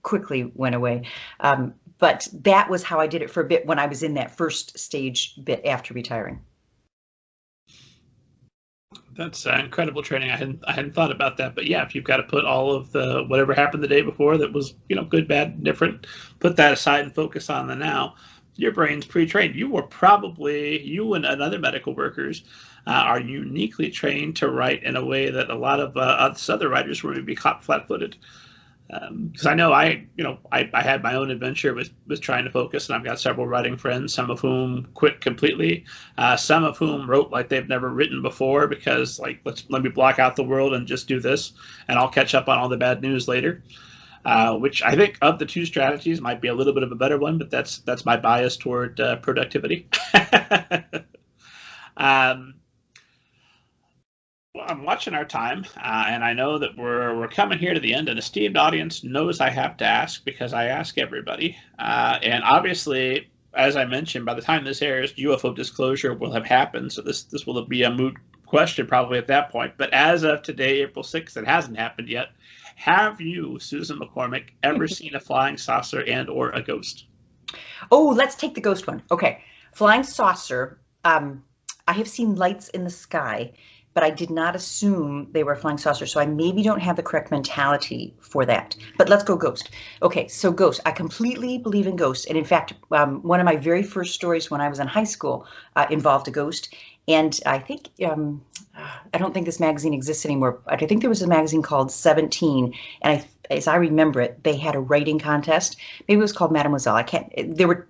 quickly went away. But that was how I did it for a bit when I was in that first stage bit after retiring. That's incredible training. I hadn't thought about that, but yeah, if you've got to put all of the whatever happened the day before that was, you know, good, bad, different, put that aside and focus on the now. Your brain's pre-trained. You and other medical workers are uniquely trained to write in a way that a lot of other writers would be caught flat-footed. Because I know I had my own adventure with trying to focus, and I've got several writing friends, some of whom quit completely, some of whom wrote like they've never written before because like let me block out the world and just do this, and I'll catch up on all the bad news later. Which I think of the two strategies might be a little bit of a better one, but that's my bias toward productivity. Well, I'm watching our time, and I know that we're coming here to the end. An esteemed audience knows I have to ask because I ask everybody. And obviously, as I mentioned, by the time this airs, UFO disclosure will have happened, so this will be a moot question probably at that point. But as of today, April 6th, it hasn't happened yet. Have you, Susan McCormick, ever seen a flying saucer and or a ghost? Oh, let's take the ghost one. Okay, flying saucer. I have seen lights in the sky, but I did not assume they were flying saucers, so I maybe don't have the correct mentality for that. But let's go ghost. Okay, so ghost. I completely believe in ghosts, and in fact, one of my very first stories when I was in high school involved a ghost. And I think, I don't think this magazine exists anymore, but I think there was a magazine called 17, and as I remember it, they had a writing contest. Maybe it was called Mademoiselle.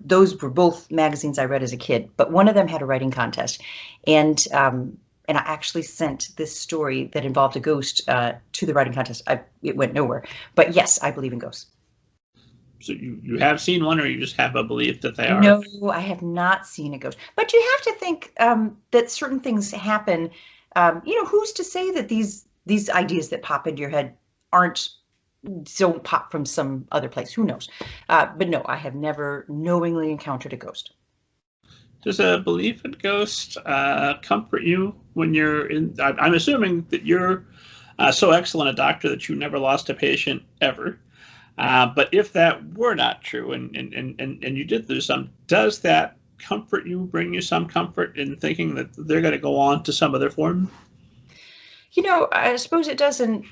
Those were both magazines I read as a kid, but one of them had a writing contest. And I actually sent this story that involved a ghost to the writing contest. It went nowhere, but yes, I believe in ghosts. So you have seen one, or you just have a belief that they are? No, I have not seen a ghost. But you have to think that certain things happen. Who's to say that these ideas that pop into your head don't pop from some other place? Who knows? But no, I have never knowingly encountered a ghost. Does a belief in ghosts comfort you when you're in? I'm assuming that you're so excellent a doctor that you never lost a patient ever. But if that were not true, and you did lose some, does that comfort you, bring you some comfort in thinking that they're going to go on to some other form? I suppose it doesn't.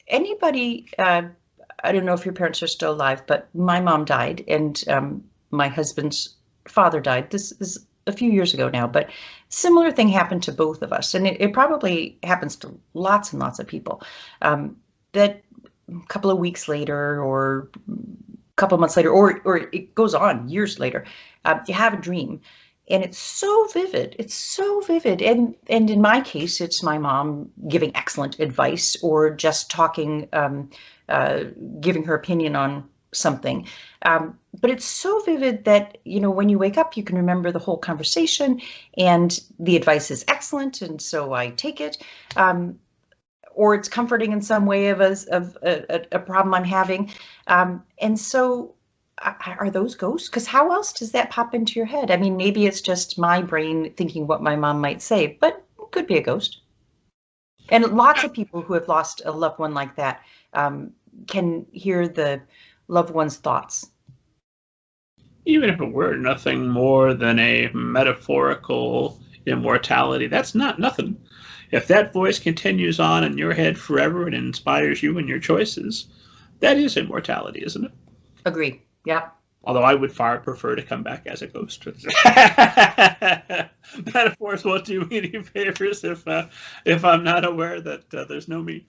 Anybody, I don't know if your parents are still alive, but my mom died, and my husband's father died. This is a few years ago now, but similar thing happened to both of us, and it probably happens to lots and lots of people. That a couple of weeks later, or a couple of months later, or it goes on years later, you have a dream, and it's so vivid. It's so vivid, and in my case, it's my mom giving excellent advice, or just talking, giving her opinion on something. But it's so vivid that, when you wake up, you can remember the whole conversation, and the advice is excellent, and so I take it. Or it's comforting in some way of a problem I'm having. And so are those ghosts? Because how else does that pop into your head? I mean, maybe it's just my brain thinking what my mom might say, but it could be a ghost. And lots of people who have lost a loved one like that can hear the loved one's thoughts. Even if it were nothing more than a metaphorical immortality, that's not nothing. If that voice continues on in your head forever and inspires you in your choices, that is immortality, isn't it? Agree. Yeah. Although I would far prefer to come back as a ghost. Metaphors won't do me any favors if I'm not aware that there's no me.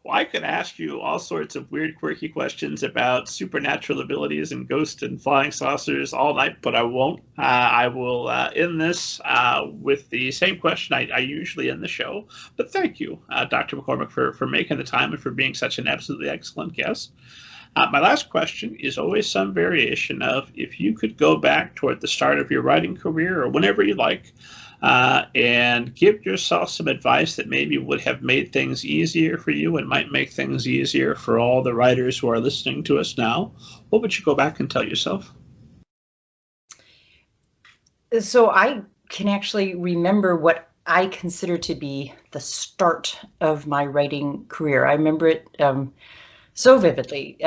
Well, I could ask you all sorts of weird, quirky questions about supernatural abilities and ghosts and flying saucers all night, but I won't. I will end this with the same question I usually end the show. But thank you, Dr. McCormick, for making the time and for being such an absolutely excellent guest. My last question is always some variation of, if you could go back toward the start of your writing career or whenever you like, and give yourself some advice that maybe would have made things easier for you and might make things easier for all the writers who are listening to us now, what would you go back and tell yourself? So I can actually remember what I consider to be the start of my writing career. I remember it so vividly.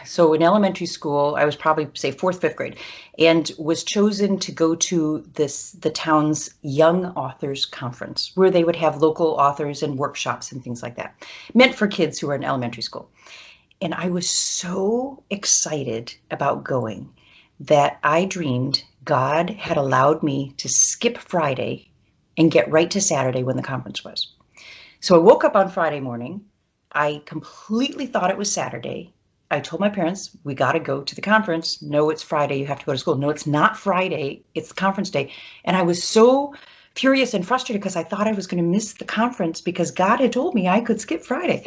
So in elementary school, I was probably, say, 4th, 5th grade, and was chosen to go to the town's Young Authors Conference, where they would have local authors and workshops and things like that, meant for kids who were in elementary school. And I was so excited about going that I dreamed God had allowed me to skip Friday and get right to Saturday when the conference was. So I woke up on Friday morning. I completely thought it was Saturday. I told my parents, we got to go to the conference. No, it's Friday. You have to go to school. No, it's not Friday. It's conference day. And I was so furious and frustrated because I thought I was going to miss the conference because God had told me I could skip Friday.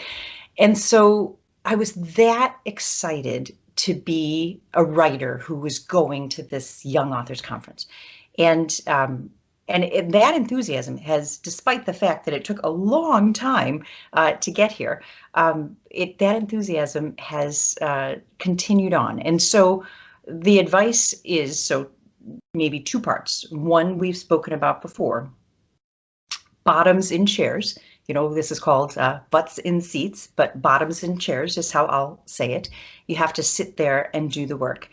And so I was that excited to be a writer who was going to this Young Authors Conference. And that enthusiasm has, despite the fact that it took a long time to get here, that enthusiasm has continued on. And so the advice is, so maybe 2 parts. One, we've spoken about before, bottoms in chairs. This is called butts in seats, but bottoms in chairs is how I'll say it. You have to sit there and do the work.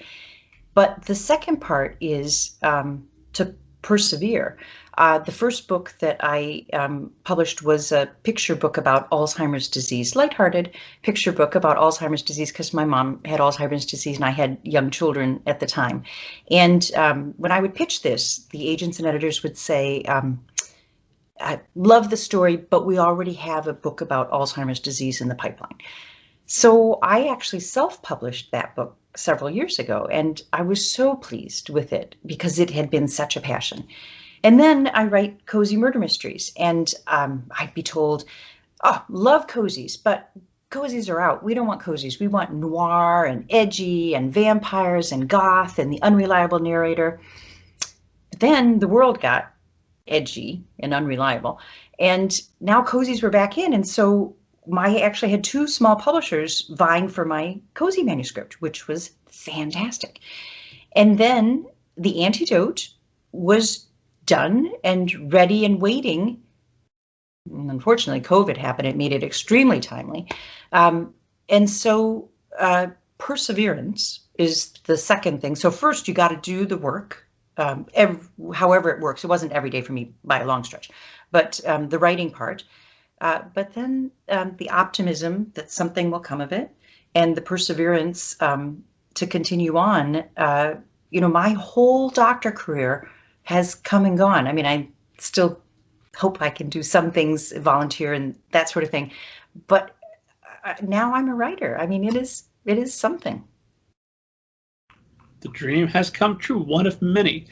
But the second part is to persevere. The first book that I published was a picture book about Alzheimer's disease, lighthearted picture book about Alzheimer's disease, because my mom had Alzheimer's disease and I had young children at the time. And when I would pitch this, the agents and editors would say, I love the story, but we already have a book about Alzheimer's disease in the pipeline. So I actually self-published that book several years ago, and I was so pleased with it because it had been such a passion. And then I write cozy murder mysteries, and I'd be told, oh, love cozies, but cozies are out. We don't want cozies. We want noir and edgy and vampires and goth and the unreliable narrator. But then the world got edgy and unreliable, and now cozies were back in. And so I actually had 2 small publishers vying for my cozy manuscript, which was fantastic. And then the Antidote was done and ready and waiting. And unfortunately, COVID happened. It made it extremely timely. And so perseverance is the second thing. So first, you got to do the work, however it works. It wasn't every day for me by a long stretch, but the writing part. But then the optimism that something will come of it, and the perseverance to continue on. My whole doctor career has come and gone. I mean, I still hope I can do some things, volunteer and that sort of thing. But now I'm a writer. I mean, it is something. The dream has come true, one of many.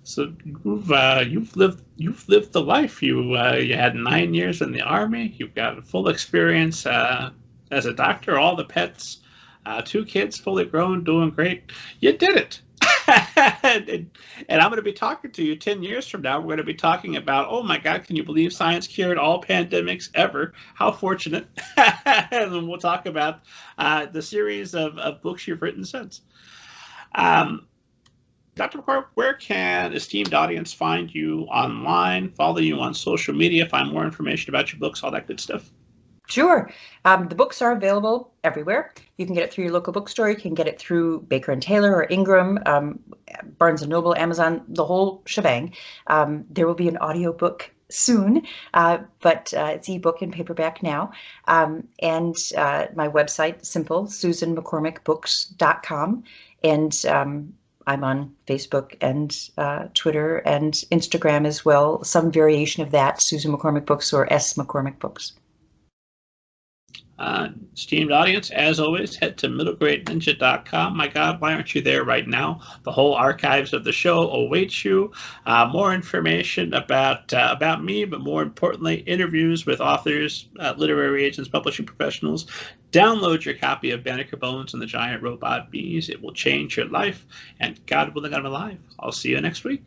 So you've lived the life. You had 9 years in the Army. You've got full experience as a doctor. All the pets, 2 kids, fully grown, doing great. You did it. and I'm going to be talking to you 10 years from now. We're going to be talking about, oh my God, can you believe science cured all pandemics ever? How fortunate. And we'll talk about the series of books you've written since. Dr. McCormick, where can esteemed audience find you online, follow you on social media, find more information about your books, all that good stuff? Sure. The books are available everywhere. You can get it through your local bookstore. You can get it through Baker and Taylor or Ingram, Barnes and Noble, Amazon, the whole shebang. There will be an audiobook soon, but it's ebook and paperback now. And my website, simple, susanmccormickbooks.com. And I'm on Facebook and Twitter and Instagram as well. Some variation of that, Susan McCormick Books or S. McCormick Books. Esteemed audience, as always, head to middlegradeninja.com. My God, why aren't you there right now? The whole archives of the show await you. More information about me, but more importantly, interviews with authors, literary agents, publishing professionals. Download your copy of Banneker Bones and the Giant Robot Bees. It will change your life, and God willing, I'm alive. I'll see you next week.